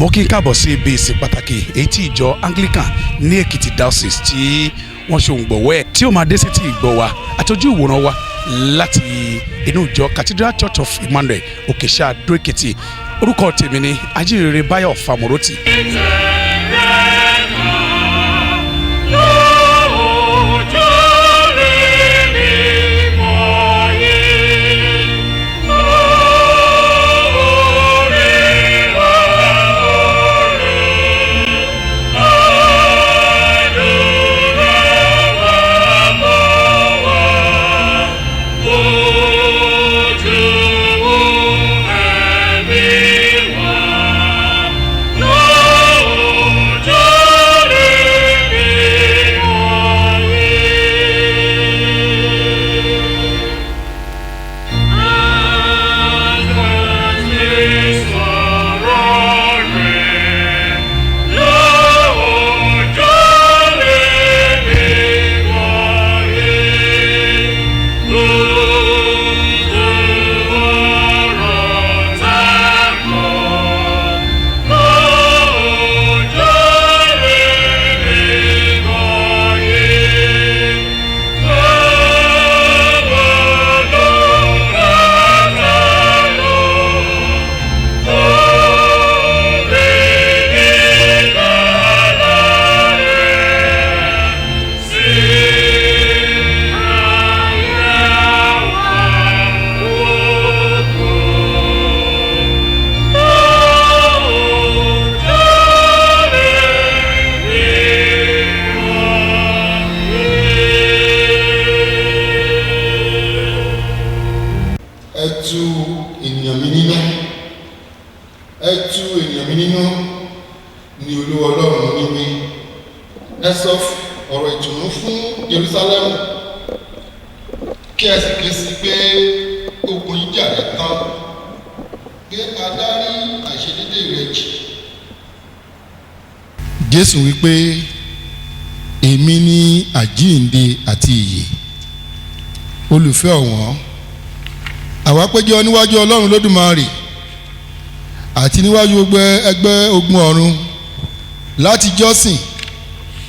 mo kí n káàbọ̀ sí ibi ìsìn pàtàkì èyí tí ìjọ Anglican ní Èkìtì diocese tí wọ́n ṣe òǹgbọ̀wọ́ ẹ̀ tí ó máa dé sí ti ìgbọ́ wa àtọ́jú ìwòran wa láti inú ìjọ Cathedral Church of Emmanuel Òkèṣà-Adó Èkìtì. Orúkọ tèmi ni Ajínrere Báyọ̀ Fámọ̀rọ́tì. Ni Olúwa Ọlọ́run ní wí. Ẹ sọ ọ̀rọ̀ ìtùnú fún Jerusalem kí ẹ sì ké sí pé ogun ìjà rẹ̀ tán, pé adarí àìṣedédé rẹ̀ jì. Jésù wípé èmi ni àjíǹde àti ìyè. Olùfẹ́ ọ̀wọ́n, àwa péjọ níwájú Ọlọ́run Olódùmarè àti níwájú gbogbo ẹgbẹ́ ogun ọ̀run láti jọ́sìn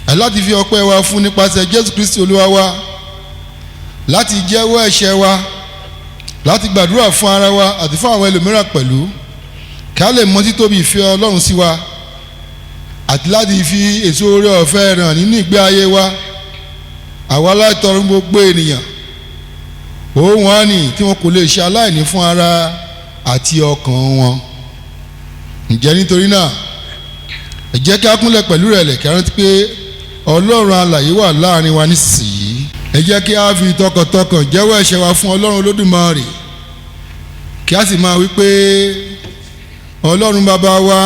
àti láti fi ọpẹ́ wa fún nípasẹ̀ Jésù Kristi Olúwa wa, láti jẹ́wọ́ ẹ̀ṣẹ̀ wa, láti gbàdúrà fún ara wa àti fún àwọn ẹlòmíràn pẹ̀lú, kí a lè mọ títóbi ìfẹ́ Ọlọ́run sí wa àti láti fi èso oore ọ̀fẹ́ ràn nínú ìgbé ayé wa. Àwa aláìtọrọ gbogbo ènìyàn òun wọn ni tí wọn kò lè ṣe aláìní fún ara àti ọkàn wọn. Ǹjẹ́ nítorí náà ẹ jẹ́ kí a kúnlẹ̀ pẹ̀lú ìrẹ̀lẹ̀ kí a rántí pé Ọlọ́run alààyè wà láàrin wa nísinsìnyí. Ẹ jẹ́ kí a fi tọkàntọkàn jẹ́wọ́ ẹ̀ṣẹ̀ wa fún Ọlọ́run Olódùmarè, kí a sì máa wí pé Ọlọ́run bàbá wa,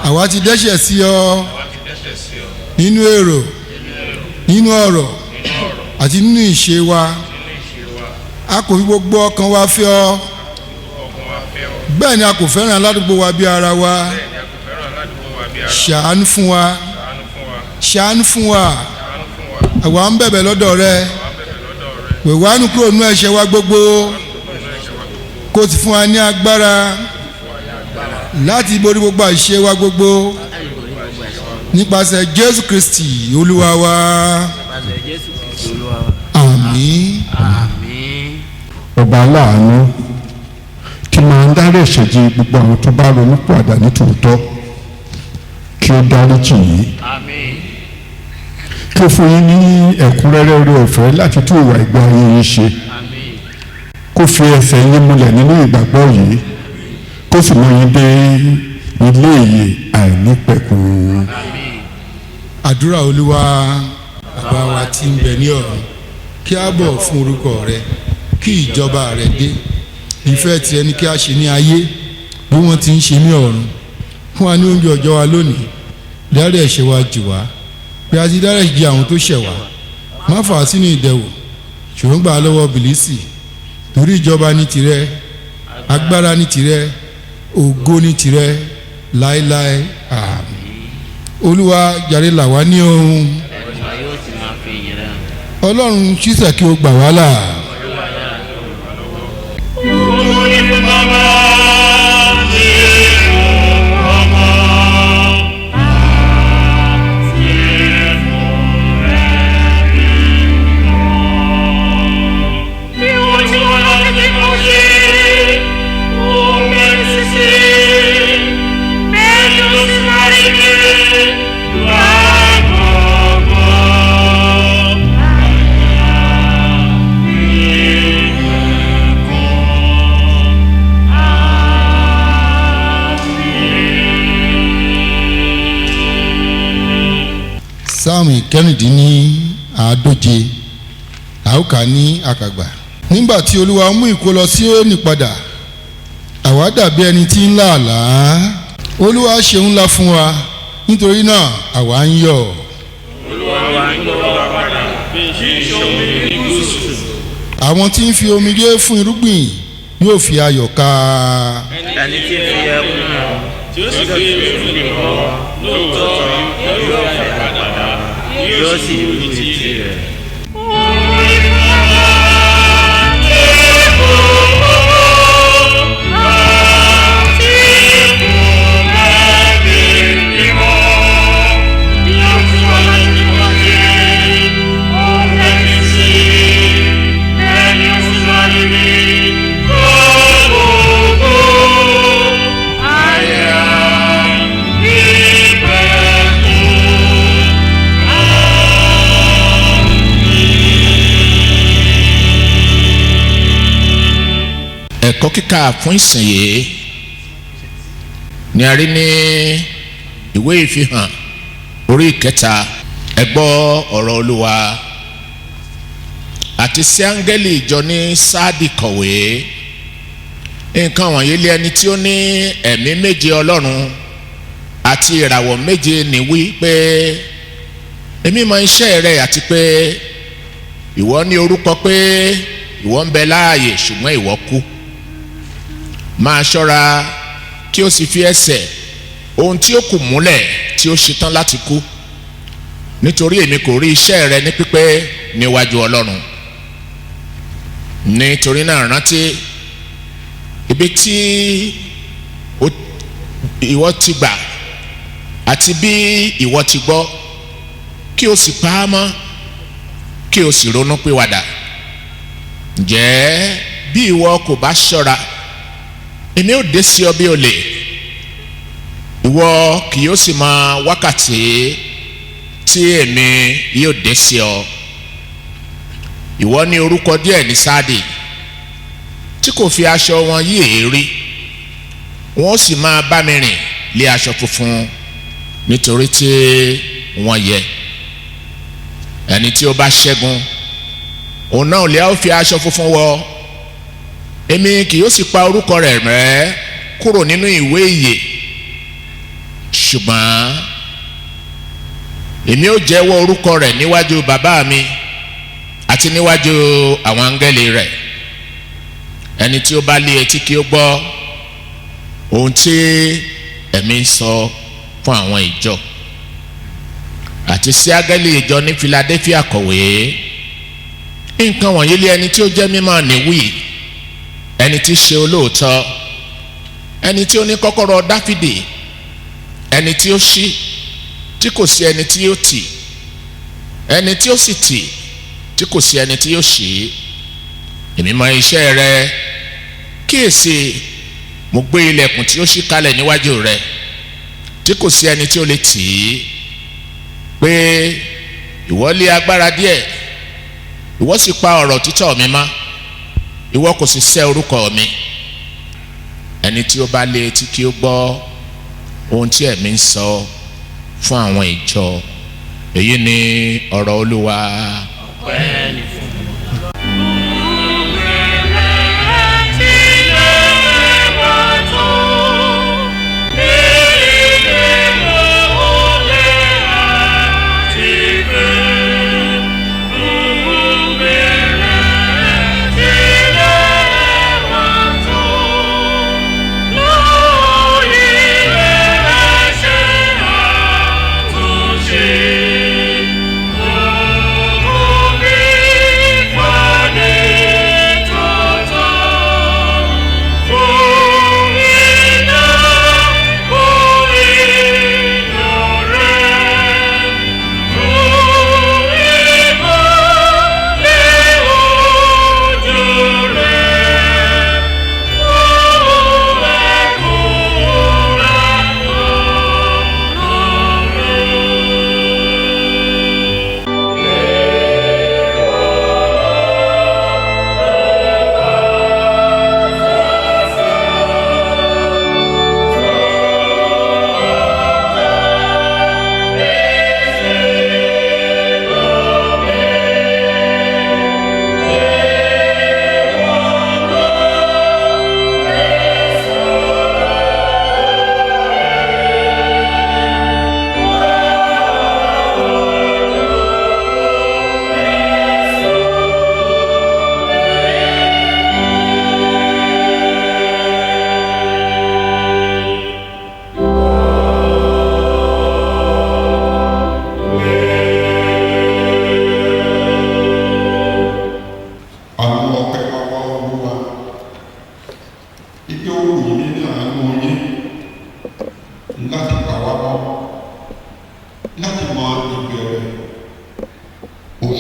àwa ti dẹ́ṣẹ̀ sí ọ nínú èrò, nínú ọ̀rọ̀ àti nínú ìṣe wa. A kò fi gbogbo ọkàn wa fẹ́ ọ, bẹ́ẹ̀ ni a kò fẹ́ràn aládùúgbò wa bí ara wa. Ṣàánú fún wa, ṣàánú fún wa. Àwa ń bẹ̀bẹ̀ lọ́dọ̀ rẹ, wẹ̀ wá nù kúrò nínú ẹ̀ṣẹ̀ wa gbogbo, kó ti fún wa ní agbára láti borí gbogbo àìṣe wa gbogbo nípasẹ̀ Jésù Kristi Olúwa wa. Àmín. Ọba aláàánú tí máa ń dárí ẹ̀ṣẹ̀ jì gbogbo àwọn tó bá ronú pàdà ní tòótọ́, kí ó dáríjì yín, kí ó fún yín ní ẹ̀kúnrẹ́rẹ́ oore ọ̀fẹ́ láti tún ìwà ìgbé ayé yín ṣe, kó fi ẹsẹ̀ yín múlẹ̀ nínú ìgbàgbọ́ yìí, kó sì mú yín dé ilé ìyè àìnípẹ̀kun. Àdúrà Olúwa. Bàbá wa tí ń bẹ ní ọ̀run, kí a bọ̀ fún orúkọ rẹ, kí ìjọba rẹ dé, ìfẹ́ tiẹ̀ ni kí a ṣe ní ayé bí wọ́n ti ń ṣe ní ọ̀run. Fún wa ní oúnjẹ ọjọ́ wa lónìí, dárí ẹ̀ṣẹ̀ wa jì wá bí a ti dárí jì àwọn tó ṣẹ̀ wá, má fà á sínú ìdẹwò ṣùgbọ́n gbà á lọ́wọ́ bìlísì. Torí ìjọba ní tirẹ̀, agbára ní tirẹ̀, ògo ní tirẹ̀ láéláé. Àmín. Olúwa jàre là wá ní ohun. Ọlọ́run ṣíṣẹ́ kí o gbà wá là. Olúwa ìkẹrìndínláàádóje a ó kà á ní àkàgbà. nígbà tí Olúwa mú ìkólọ Síónì padà àwa dàbí ẹni tí ń lá àlá. Olúwa ṣeun ńlá fún wa nítorí náà àwa ń yọ̀. Olúwa ń lọ wá padà bí ṣíṣe omi ní gúúsù. àwọn tí ń fi omijé fún irúgbìn yóò fi ayọ̀ ká. ẹni tí ń fi ẹkún hàn tí ó sì gbé irúgbìn bọ̀ lóòótọ́ yóò fẹ́ padà yóò sì rí tirẹ̀. ẹ̀kọ́ kíkà fún ìsìn yìí ni a rí ní ìwé ìfihàn orí ìkẹta. ẹ gbọ́ ọ̀rọ̀ Olúwa. àti sí áńgẹ́lì ìjọ ní Sáàdì kọ̀wé nǹkan wọ̀nyí lé ẹni tí ó ní ẹ̀mí méje Ọlọ́run àti ìràwọ̀ méje ní wí pé èmi mọ iṣẹ́ rẹ àti pé ìwọ ní orúkọ pé ìwọ ń bẹ láàyè ṣùgbọ́n ìwọ kú. máa ṣọ́ra kí o sì fi ẹsẹ̀ ohun tí ó kù múlẹ̀ tí ó ṣetán láti kú, nítorí èmi kò rí iṣẹ́ rẹ ní pípé níwájú Ọlọ́run. nítorí náà rántí ibi tí ìwọ ti gbà àti bí ìwọ ti gbọ́, kí o sì pa á mọ́, kí o sì ronú pìwàdà. ǹjẹ́ bí ìwọ kò bá ṣọ́ra, èmi ò dé sí ọ bí olè, ìwọ kì yóò sì mọ wákàtí tí èmi yóò dé sí ọ. ìwọ ní orúkọ díẹ̀ ní Sáàdì tí kò fi aṣọ wọn yí èérí, wọn ó sì máa bá mi rìn lé aṣọ funfun nítorí tí wọ́n yẹ. ẹni tí ó bá ṣẹ́gun òun náà lè ó fi aṣọ funfun wọ. èmi kì yóò sì pa orúkọ rẹ̀ rẹ́ kúrò nínú ìwé ìyè, ṣùgbọ́n èmi ó jẹ́wọ́ orúkọ rẹ̀ níwájú bàbá mi àti níwájú àwọn áńgẹ́lì rẹ̀. ẹni tí ó bá lé etí kí ó gbọ́ ohun tí ẹ̀mí ń sọ fún àwọn ìjọ. àti sí áńgẹ́lì ìjọ ní Filadelfia kọ̀wé nǹkan wọ̀nyí lé ẹni tí ó jẹ́ mímọ́ ní wí, ẹni tí ṣe olóòótọ́, ẹni tí ó ní kọ́kọ́rọ́ Dáfídì, ẹni tí ó ṣí tí kò sí ẹni tí yóò tì, ẹni tí ó sì tì tí kò sí ẹni tí yóò ṣí. èmi mọ iṣẹ́ rẹ, kíyèsí mo gbé ilẹ̀kùn tí ó ṣí kalẹ̀ níwájú rẹ, tí kò sí ẹni tí ó lè tì í. pé ìwọ lé agbára díẹ̀, ìwọ sì pa ọ̀rọ̀ títọ́ mi mọ́, ìwọ kò sì sẹ́ orúkọ mi. ẹni tí ó bá lé etí kí ó gbọ́ ohun tí ẹ̀mí ń sọ fún àwọn ìjọ. èyí ni ọ̀rọ̀ Olúwa. ọpẹ́ ni fún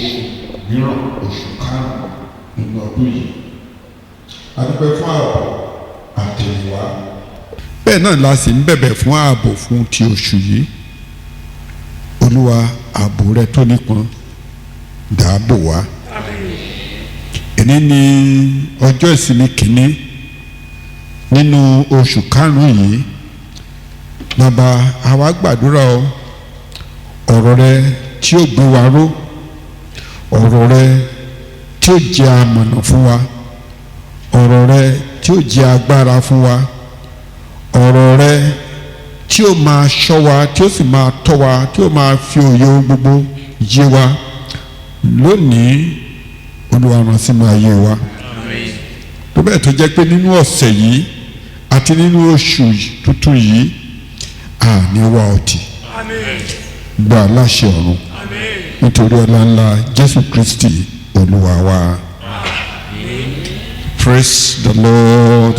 oṣù mìíràn oṣù karùn-ún nínú ọdún yìí. A dúpẹ́ fún ààbò àtẹ̀yìnwá. Bẹ́ẹ̀ náà la sì ń bẹ̀bẹ̀ fún ààbò fún ti oṣù yìí. Olúwa ààbò rẹ tó nípọn dáàbò wá. Èní ni ọjọ́ ìsinmi kìíní nínú oṣù karùn-ún yìí. Bàbá àwa gbàdúrà o, ọ̀rọ̀ rẹ tí ó gbé wa ró, ọ̀rọ̀ rẹ tí ó jẹ́ amọ̀nà fún wa, ọ̀rọ̀ rẹ tí ó jẹ́ agbára fún wa, ọ̀rọ̀ rẹ tí ó máa ṣọ́ wa, tí ó sì máa tọ́ wa, tí ó máa fi òye ohun gbogbo yé wa lónìí. Olúwa rán sínú ayé wa. Tó bẹ́ẹ̀ tó jẹ́ pé nínú ọ̀sẹ̀ yìí àti nínú oṣù tuntun yìí àní wá ọtí gba aláṣẹ ọ̀run nítorí ọlá ńlá Jésù Kristi Olúwa wa. Praise the Lord.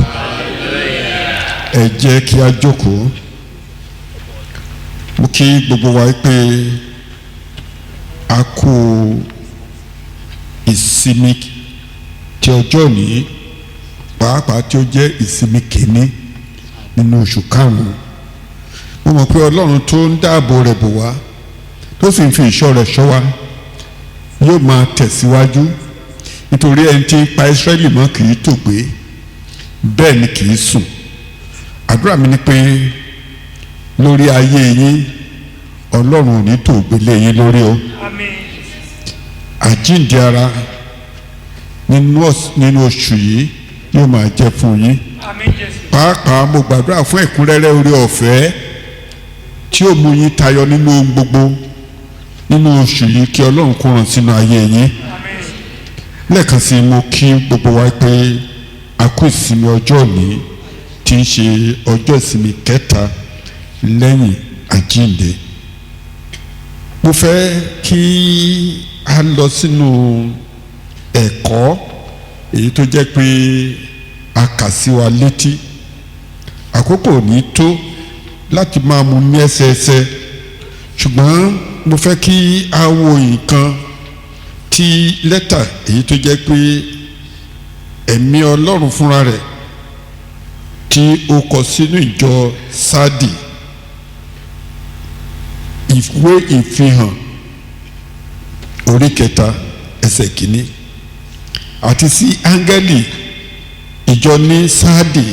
Ẹ jẹ́ kí a jókòó. Mo kí gbogbo wa pé a kú ìsinmi tí ọjọ́ òní, pàápàá tí ó jẹ́ ìsinmi kìíní nínú oṣù karùn-ún. Mo mọ̀ pé Ọlọ́run tó ń dáàbò rẹ̀ bò wá, tó sì ń fi ìṣọ́ rẹ̀ ṣọ́ wa, yóò máa tẹ̀síwájú, nítorí ẹni tí ń pa Ísírẹ́lì mọ́ kì í tòògbé, bẹ́ẹ̀ ni kì í sùn. Àdúrà mi ni pé lórí ayé yín, Ọlọ́run ò ní tòògbé lé yín lórí o. Àjíǹde ara nínú oṣù yìí yóò máa jẹ́ fún yín. Pàápàá mo gbàdúrà fún ẹ̀kúnrẹ́rẹ́ oore ọ̀fẹ́ tí ó mú yín tayọ nínú ohun gbogbo nínú oṣù yìí, kí Ọlọ́run kó rán sínú ayé yín. Lẹ́ẹ̀kan sí i, mo kí gbogbo wa pé a kú ìsinmi ọjọ́ òní tí ń ṣe ọjọ́ ìsinmi kẹta lẹ́yìn àjíǹde. Mo fẹ́ kí a lọ sínú ẹ̀kọ́ èyí tó jẹ́ pé a kà sí wa létí. Àkókò ní tó láti máa mú ní ẹsẹẹsẹ, ṣùgbọ́n mo fẹ́ kí a wo nǹkan tí lẹ́tà èyí tó jẹ́ pé ẹ̀mí Ọlọ́run fúnra rẹ̀ tí ó kọ sínú ìjọ Sádì, ìwé ìfihàn orí 3 ẹsẹ̀ 1, àti sí áńgẹ́lì ìjọ ní Sádì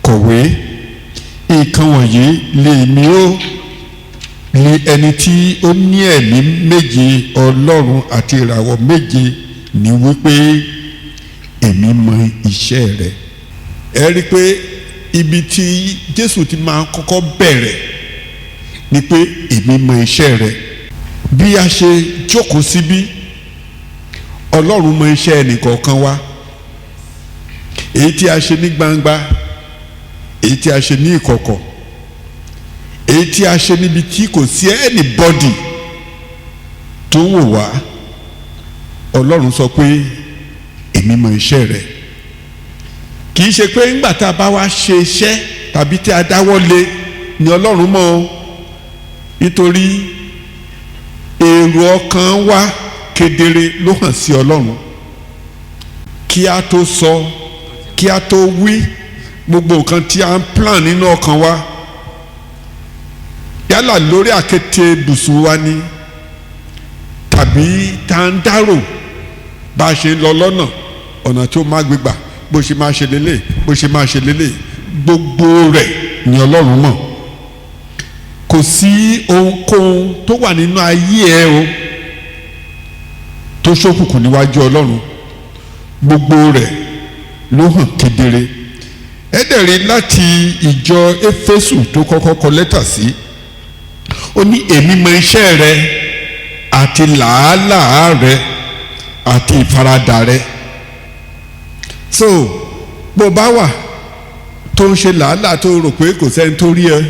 kọ̀wé, nǹkan wọ̀nyí lèmi ó ní ẹni tí ó ní ẹ̀mí méje Ọlọ́run àti ìràwọ̀ méje ní wípé èmi mọ iṣẹ́ rẹ. Ẹ rí i pé ibi tí Jésù ti máa kọ́kọ́ bẹ̀rẹ̀ ni pé èmi mọ iṣẹ́ rẹ. Bí a ṣe jókòó síbí, Ọlọ́run mọ iṣẹ́ ẹnìkọ̀ọ̀kan wa, èyí tí a ṣe ní gbangba, èyí tí a ṣe ní ìkọ̀kọ̀, èyí tí a ṣe níbi tí kò sí anybody tó wò wá. Ọlọ́run sọ pé èmi mọ iṣẹ́ rẹ. Kì í ṣe pé ńgbà tá a bá wá ṣe iṣẹ́ tàbí tí a dáwọ́ lé ni Ọlọ́run mọ̀ o, nítorí èrò ọkàn wa kedere ló hàn sí Ọlọ́run. Kí a tó sọ, kí a tó wí, gbogbo nǹkan tí a ń plan nínú ọkàn wa, yálà lórí àkéte ibùsùn wa ni tàbí tá a ń dárò bá a ṣe ń lọ lọ́nà, ọ̀nà tó má gbégbà, bó ṣe máa ṣe lélẹ̀, bó ṣe máa ṣe lélẹ̀, gbogbo rẹ̀ ni Ọlọ́run mọ̀. Kò sí ohunkóhun tó wà nínú ayé ẹ o tó ṣókùnkùn níwájú Ọlọ́run, gbogbo rẹ̀ ló hàn kedere. Ẹ dẹ̀ rí láti ìjọ Éfésù tó kọ́kọ́ kọ lẹ́tà sí, ó ní èmi mọ iṣẹ́ rẹ àti làálàá rẹ àti ìfaradà rẹ. So bó bá wà tó ń ṣe làálàá tó rò pé kò sẹ́ni tó rí ẹ,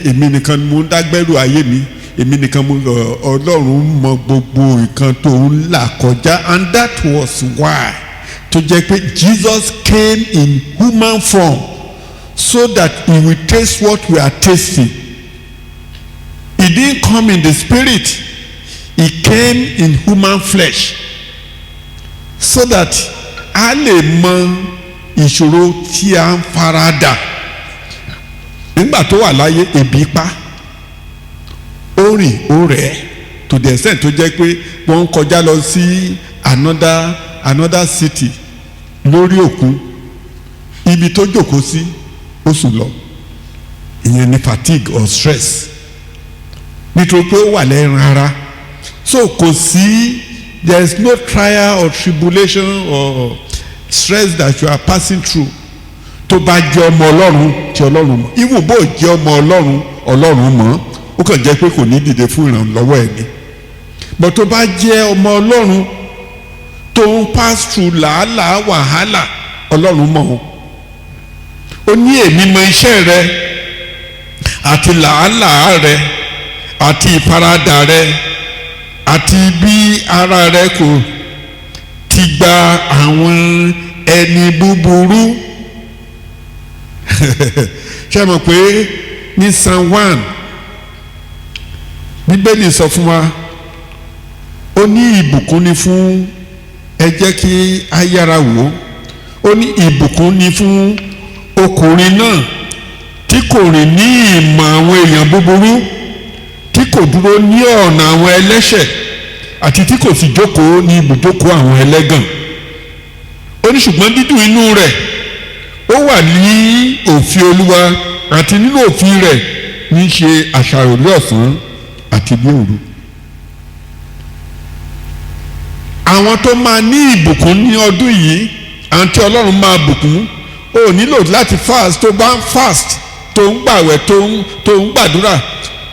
èmi nìkan mo ń dágbẹ́rù ayé mi, èmi nìkan mo, Ọlọ́run mọ gbogbo nǹkan tó ń là kọjá. And that was why tó jẹ́ pé Jesus came in human form so that he will taste what we are tasting. He didn't come in the spirit, he came in human flesh so that a lè mọ ìṣòro tí a ń farada nígbà tó wà láyé ebi pa ó rìn ó rẹ̀ to the extent tó jẹ́ pé wọ́n ń kọjá lọ sí another city lórí òkun ibi tó jókòó sí ó sùn lọ ìyẹn ni fatigue or stress nítorí pé ó wà lẹ́ran ara so kò sí there is no trial or tribulation or stress that you are passing through tó bá jẹ́ ọmọ ọlọ́run tí ọlọ́run mọ̀ even bó jẹ́ ọmọ ọlọ́run mọ̀ ó kàn jẹ́ pé kò ní dìde fún ìrànlọ́wọ́ ẹ̀ ni but tó bá jẹ́ ọmọ ọlọ́run tó ń pass through làálàá wàhálà ọlọ́run mọ̀ ó ní èmi mọ iṣẹ́ rẹ àti làálàá rẹ àti ìfaradà rẹ àti bí ara rẹ kò ti gba àwọn ẹni búburú ṣé mọ̀ pé ní Psalm 1 bíbélì sọ fún wa ó ní ìbùkún ni fún ẹ jẹ́ kí a yára wò ó ní ìbùkún ni fún ọkùnrin náà tí kò rìn ní ìmọ̀ àwọn èèyàn búburú tí kò dúró ní ọ̀nà àwọn ẹlẹ́ṣẹ̀ àti tí kò sì jókòó ní ibùjókòó àwọn ẹlẹ́gàn ó ní ṣùgbọ́n dídùn inú rẹ̀ ó wà ní òfin Olúwa àti nínú òfin rẹ̀ ní ṣe àṣàrò lọ́sàn-án àti ní òru. àwọn tó máa ní ìbùkún ní ọdún yìí àti Ọlọ́run máa bùkún ó nílò láti fast tó bá ń fast tó ń gbàwẹ̀ tó ń gbàdúrà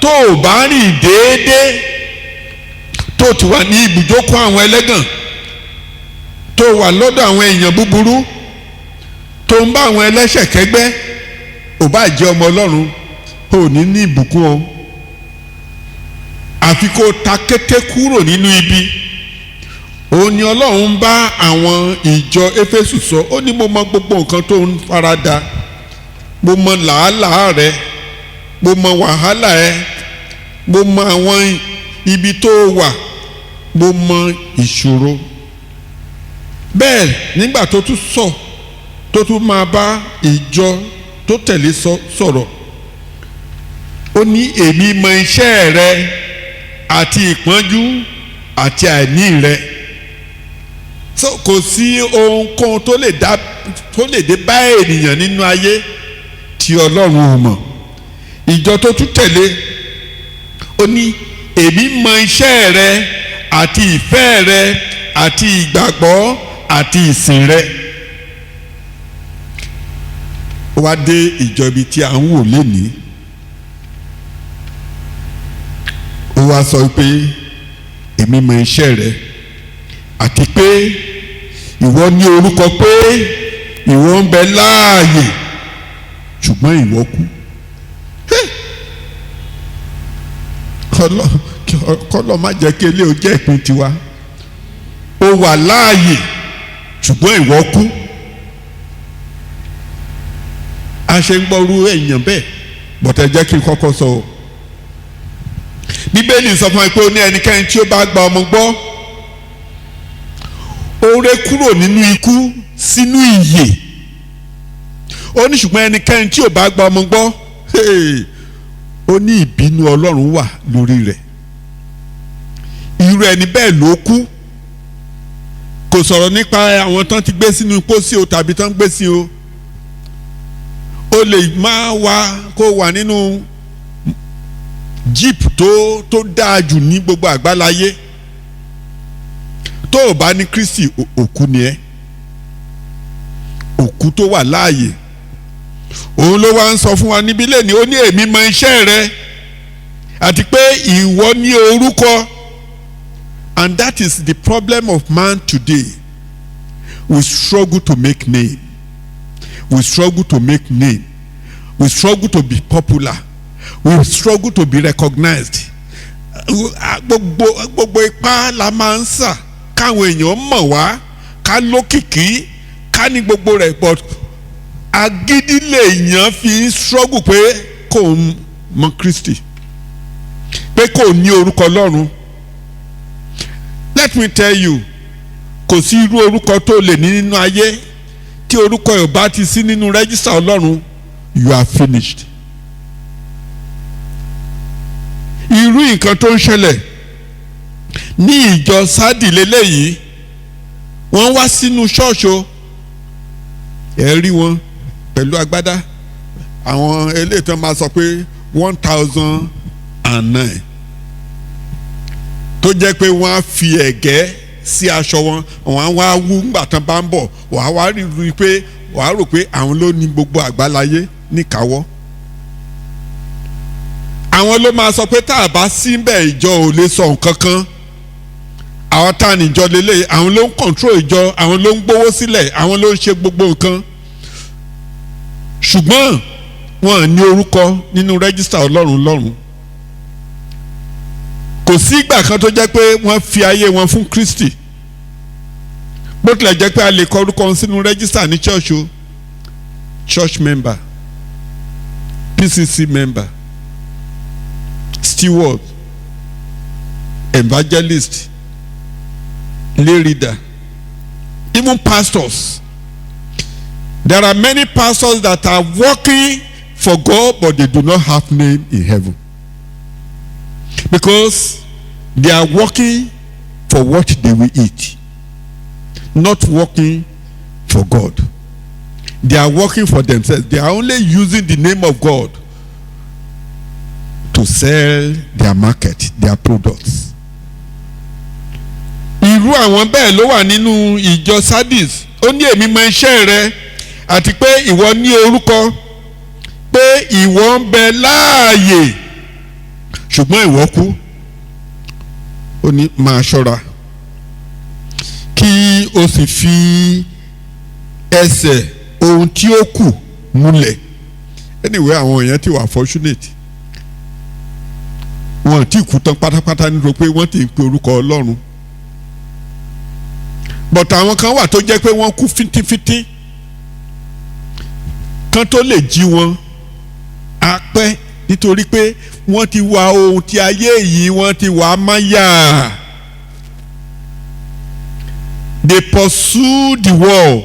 tó o bá rìn déédéé tó ti wà ní ibùjókòó àwọn ẹlẹ́gàn tó wà lọ́dọ̀ àwọn èèyàn búburú tó ń bá àwọn ẹlẹ́ṣẹ̀ kẹ́gbẹ́ ò bá jẹ́ ọmọ Ọlọ́run ò ní ìbùkún o àfi kó ta kété kúrò nínú ibi òun ni Ọlọ́run ń bá àwọn ìjọ Éfésù sọ ó ní mo mọ gbogbo nǹkan tó ń farada mo mọ làálàá rẹ mo mọ wàhálà ẹ mo mọ àwọn ibi tó wà mo mọ ìṣòro bẹ́ẹ̀ nígbà tó tún sọ tó tún máa bá ìjọ tó tẹ̀lé sọ̀rọ̀ ó ní èmi mọ iṣẹ́ rẹ àti ìpọ́njú àti àìní rẹ so kò sí ohunkóhun tó lè dé bá ènìyàn nínú ayé tí Ọlọ́run ò mọ̀ ìjọ tó tún tẹ̀lé ó ní èmi mọ iṣẹ́ rẹ àti ìfẹ́ rẹ àti ìgbàgbọ́ àti ìsìn rẹ ó wá dé ìjọ ibi tí à ń wò lénìí ó wá sọ pé èmi mọ iṣẹ́ rẹ àti pé ìwọ ní orúkọ pé ìwọ ń bẹ láàyè ṣùgbọ́n ìwọ kú kọlọ má jẹ́ kí ilé o jẹ́ ìpín tiwa o wà láàyè ṣùgbọ́n ìwọ kú a ṣe ń gbọ́rú èèyàn bẹ́ẹ̀ bọ̀tẹ́ jẹ́ kí n kọ́kọ́ sọ o bíbélì sọ fún mi pé ó ní ẹnikẹ́ni tí ó bá gba ọmọ gbọ́ ó ré kúrò nínú ikú sínú ìyè ó ní ṣùgbọ́n ẹnikẹ́ni tí ò bá gba ọmọ gbọ́ ó ní ìbínú Ọlọ́run wà lórí rẹ̀ irú ẹni bẹ́ẹ̀ ló kú kò sọ̀rọ̀ nípa àwọn tán ti gbé sínú pósí o tàbí tán gbé sí o ó lè máa wá kó wà nínú jeep tó dáa jù ní gbogbo àgbáláyé tó o bá ní Kristi òkú ni ẹ́ òkú tó wà láàyè òun ló wá ń sọ fún wa níbí lẹ́ni ó ní èmi mọ iṣẹ́ rẹ àti pé ìwọ ní orúkọ and that is the problem of man today we struggle to make name we struggle to make name we struggle to be popular we struggle to be recognized gbogbo ipá la máa ń sà káwọn èèyàn mọ̀ wá ká lókìkí ká ní gbogbo rẹ̀ but agídílé èèyàn fi ń struggle pé kò mọ Kristi pé kò ní orúkọ Ọlọ́run let me tell you, kò sí irú orúkọ tó lè ní nínú ayé tí orúkọ yóò bá ti sí nínú rẹ́gísítà Ọlọ́run, you are finished. Irú nǹkan tó ń ṣẹlẹ̀ ní ìjọ Sádì lélẹ́yìí, wọ́n wá sínú ṣọ́ọ̀ṣì, ẹ rí wọn pẹ̀lú agbádá, àwọn eléyìí tó máa sọ pé 1009 tó jẹ́ pé wọ́n á fi ẹ̀gẹ́ sí aṣọ wọn, wọ́n á wá wú ńgbà tán bá ń bọ̀, wàá wá rí i pé wàá rò pé àwọn ló ní gbogbo àgbáláyé níkàáwọ́. Àwọn ló máa sọ pé tá a bá síbẹ̀ ìjọ ò lè sọ nǹkan kan. Àwọn tá a níjọ lélẹ̀, àwọn ló ń control ìjọ, àwọn ló ń gbówó sílẹ̀, àwọn ló ń ṣe gbogbo nǹkan. Ṣùgbọ́n wọn ní orúkọ nínú rẹ́gísítà Ọlọ́run lọ́run. Kò sí ìgbà kan tó jẹ́ pé wọ́n fi ayé wọn fún Kristi. Bó tilẹ̀ jẹ́ pé a lè kọ orúkọ wọn sínú rẹ́gísítà ní church o, church member, PCC member, steward, evangelist, lay reader, even pastors. There are many pastors that are working for God, but they do not have name in heaven, because they are working for what they will eat, not working for God. They are working for themselves. They are only using the name of God to sell their market, their products. Irú àwọn bẹ́ẹ̀ ló wà nínú ìjọ Sardis. Ó ní èmi mọ iṣẹ́ rẹ àti pé ìwọ ní orúkọ, pé ìwọ ń bẹ láàyè ṣùgbọ́n ìwọ kú. Ó ní máa ṣọ́ra kí o sì fi ẹsẹ̀ ohun tí ó kù múlẹ̀. Anyway, àwọn èèyàn ti wà fortunate. Wọ́n ti kú tán pátápátá nítorí pé wọ́n ti pe orúkọ Ọlọ́run. But àwọn kan wà tó jẹ́ pé wọ́n kú fíntífíntí. Kan tó lè jí wọn á pẹ́ nítorí pé wọ́n ti wá ohun tí ayé yìí, wọ́n ti wá máyà. They pursue the world.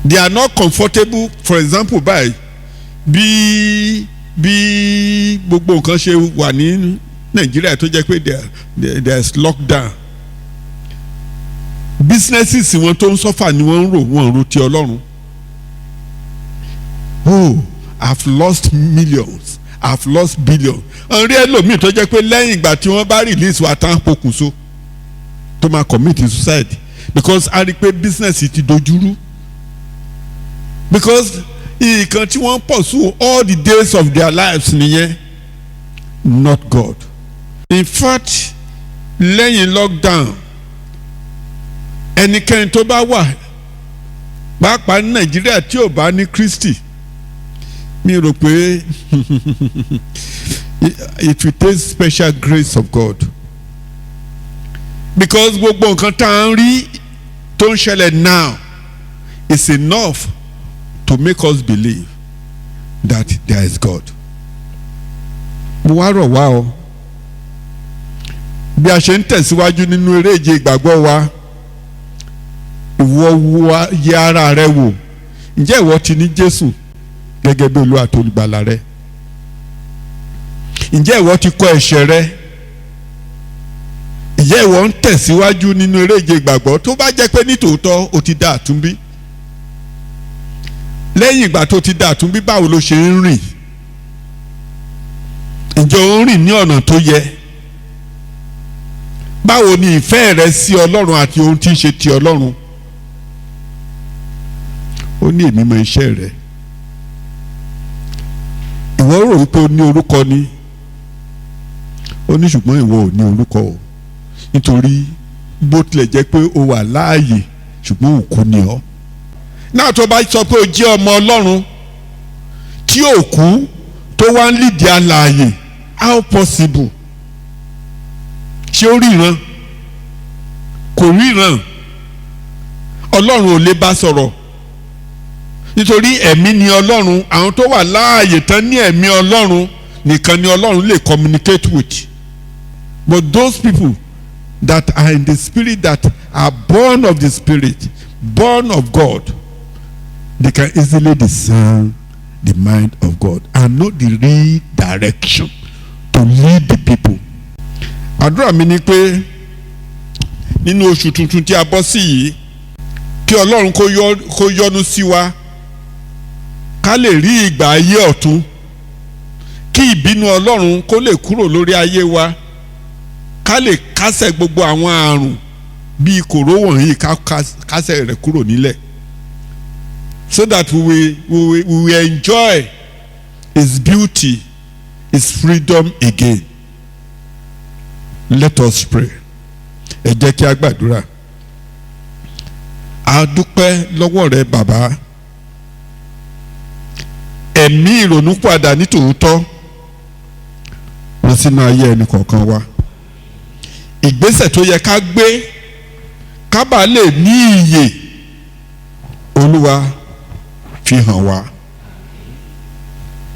They are not comfortable. For example, bí gbogbo nǹkan ṣe wà ní Nàìjíríà tó jẹ́ pé there is lockdown. Businesses wọn tó ń suffer ni wọ́n ń rò, wọ́n ń rò ti Ọlọ́run. Oh, I've lost millions, I've lost billions. Ọ̀rẹ́ ẹlòmíì tó jẹ́ pé lẹ́yìn ìgbà tí wọ́n bá release wa tán pokùnso tó máa commit suicide because a rí pé business ti dojúrú. Because nǹkan tí wọ́n pursue all the days of their lives nìyẹn, not God. In fact, lẹ́yìn lockdown, ẹnikẹ́ni tó bá wà pàápàá ní Nàìjíríà tí ò bá ní Kristi, mi rò pé it will take special grace of God. Because gbogbo nǹkan tá à ń rí tó ń ṣẹlẹ̀ now is enough to make us believe that there is God. Mo wá rọ̀ wá o, bí a ṣe ń tẹ̀síwájú nínú eré ìje ìgbàgbọ́ wa, ìwọ wo yẹ ara rẹ wò, ǹjẹ́ ìwọ ti ní Jésù gẹ́gẹ́ bí Olúwa àti olùgbàlà rẹ? Ǹjẹ́ ìwọ ti kọ̀ ẹ̀ṣẹ̀ rẹ? Ǹjẹ́ ìwọ ń tẹ̀síwájú nínú eré ìje ìgbàgbọ́? Tó bá jẹ́ pé nítòótọ́ o ti dá àtúnbí, lẹ́yìn ìgbà tó ti dá àtúnbí, báwo ló ṣe ń rìn? Ǹjẹ́ o ń rìn ní ọ̀nà tó yẹ? Báwo ni ìfẹ́ rẹ sí Ọlọ́run àti ohun tí ń ṣe ti Ọlọ́run? Ó ní èmi mọ iṣẹ́ rẹ. Ìwọ rò wípé o ní orúkọ ni? Ó ní ṣùgbọ́n ìwọ ò ní orúkọ o, nítorí bó tilẹ̀ jẹ́ pé o wà láàyè ṣùgbọ́n òkú ni ọ́. Náà tó bá sọ pé o jẹ́ ọmọ Ọlọ́run tí òkú tó wá ń lídìí alààyè, how possible? Ṣé ó ríran? Kò ríran. Ọlọ́run ò lè bá sọ̀rọ̀ nítorí ẹ̀mí ni Ọlọ́run. Àwọn tó wà láàyè tán ní ẹ̀mí Ọlọ́run nìkan ni Ọlọ́run lè communicate with. But those people that are in the spirit, that are born of the spirit, born of God, they can easily discern the mind of God and know the real direction to lead the people. Àdúrà mi ni pé nínú oṣù tuntun tí a bọ́ sí yìí, kí Ọlọ́run kó yọ́nú sí wa, ká lè rí ìgbà ayé ọ̀tun, kí ìbínú Ọlọ́run kó lè kúrò lórí ayé wa, ká lè kásẹ̀ gbogbo àwọn àrùn bíi kòró wọ̀nyí, ká kásẹ̀ rẹ̀ kúrò nílẹ̀, so that we will enjoy His beauty, His freedom again. Let us pray. Ẹ jẹ́ kí a gbàdúrà. A dúpẹ́ lọ́wọ́ rẹ bàbá. Ẹ̀mí ìrònúpìwàdà ní tòótọ́ wọ́n sínú ayé ẹnì kọ̀ọ̀kan wa. Ìgbésẹ̀ tó yẹ ká gbé ká bàa lè ní ìyè, Olúwa fi hàn wá.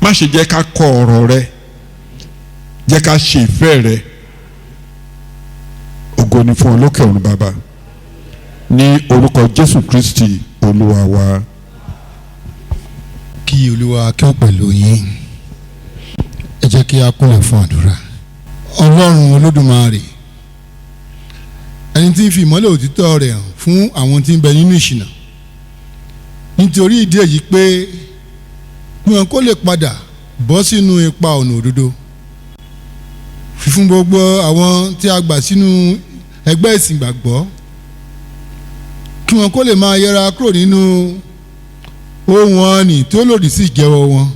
Má ṣe jẹ́ ká kọ̀ ọ̀rọ̀ rẹ, jẹ́ ká ṣe ìfẹ́ rẹ. Ògo ni fún ọ lókè ọ̀run bàbá, ní orúkọ Jésù Kristi Olúwa wa. Kí Olúwa kí ó pẹ̀lú yín. Ẹ jẹ́ kí a kúnlẹ̀ fún àdúrà. Ọlọ́run Olódùmarè, ẹni tí ń fi ìmọ́lẹ̀ òtítọ́ rẹ̀ hàn fún àwọn tí ń bẹ nínú ìṣìnà, nítorí ìdí èyí pé kí wọn kó lè padà bọ́ sínú ipa ọ̀nà òdodo, fífún gbogbo àwọn tí a gbà sínú ẹgbẹ́ ìsìn gbàgbọ́, kí wọn kó lè máa yẹra kúrò nínú ohun ọ̀nì tí ó lòdì sí ìjẹ́wọ́ wọn,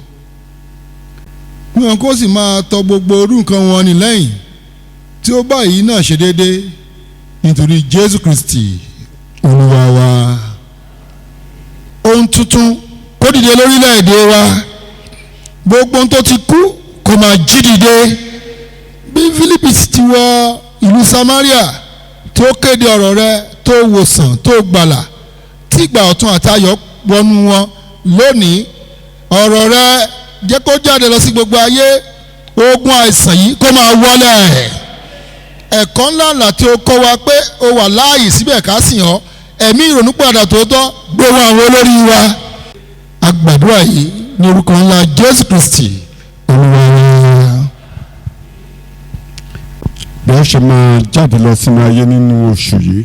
kí wọn kó sì máa tọ gbogbo orú nǹkan wọn ní lẹ́yìn tí ó bá èyí náà ṣe déédéé, nítorí Jésù Kristi Olúwa wa. Ohun tuntun kó dìde lórílẹ̀‐èdè wa, gbogbo ohun tó ti kú kó máa jí dìde. Bí Fílípì ti wọ ìlú Samaria tó kéde ọ̀rọ̀ rẹ, tó wòsàn, tó gbàlà, tí ìgbà ọ̀tun àtayọ̀ wọnú wọn, lónìí ọ̀rọ̀ rẹ jẹ́ kó jáde lọ sí gbogbo ayé. Ogun àìsàn yìí kó máa wọlẹ̀. Ẹ̀kọ́ ńláńlá tí ó kọ́ wa pé ó wà láàyè síbẹ̀ ká sìn ọ́, ẹ̀mí ìrònúpìwàdà tòótọ́ gbé wọn àwọn olórí wa. A gbàdúrà yìí ní orúkọ ńlá Jésù Kristi Olúwa wa. Bí wọ́n ṣe máa jáde lọ sínú ayé nínú oṣù yìí,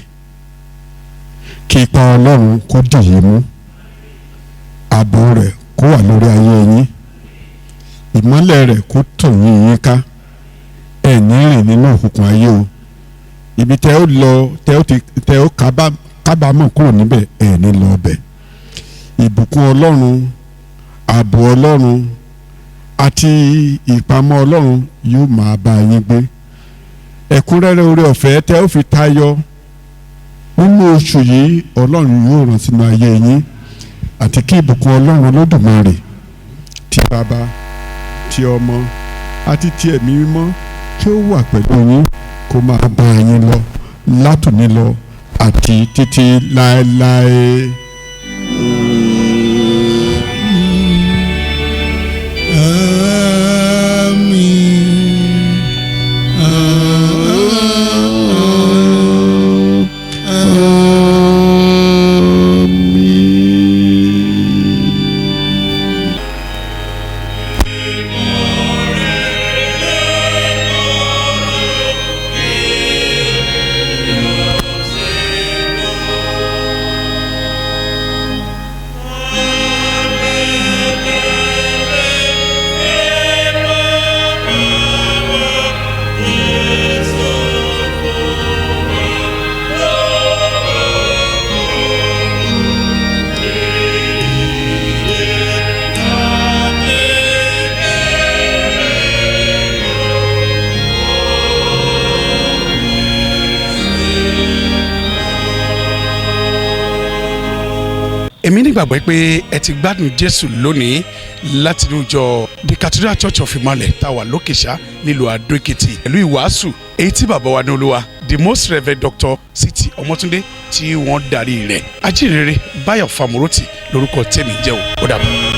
kí ipa Ọlọ́run kó dì yín mú, ààbò rẹ̀ kó wà lórí ayé yín, ìmọ́lẹ̀ rẹ̀ kó tàn yín ká. Ẹ ní rìn nínú òkùnkùn ayé o. Ibi tẹ́ ó lọ, tẹ́ ó kábàámọ̀ kúrò níbẹ̀, ẹ ní lọ ọbẹ̀. Ìbùkún Ọlọ́run, ààbò Ọlọ́run àti ìpamọ́ Ọlọ́run yóò máa bá yín gbé. Ẹ̀kúnrẹ́rẹ́ oore ọ̀fẹ́ tẹ́ ó fi tayọ nínú oṣù yìí, Ọlọ́run yóò rán sínú ayé yín, àti kí ìbùkún Ọlọ́run Olódùmarè, ti Bàbá, ti Ọmọ àti ti Ẹ̀mí Mímọ́ kí ó wà pẹ̀lú yín, kó máa bá yín lọ látòní lọ àti títí láéláé. èmi nígbàgbọ́ pé ẹ ti gbádùn Jésù lónìí láti inú ìjọ The Cathedral Church of Ìmọ̀lẹ̀ tá a wà lókèṣá nílùú Adó Èkìtì pẹ̀lú ìwàásù èyí tí bàbá wa ní Olúwa the most reverend Dr. C.T. Ọmọ́túndé tí wọ́n darí rẹ̀. Ajínrere Báyọ̀ Fámúròtì lórúkọ tèmi jẹ́ o. Ó dàbọ̀.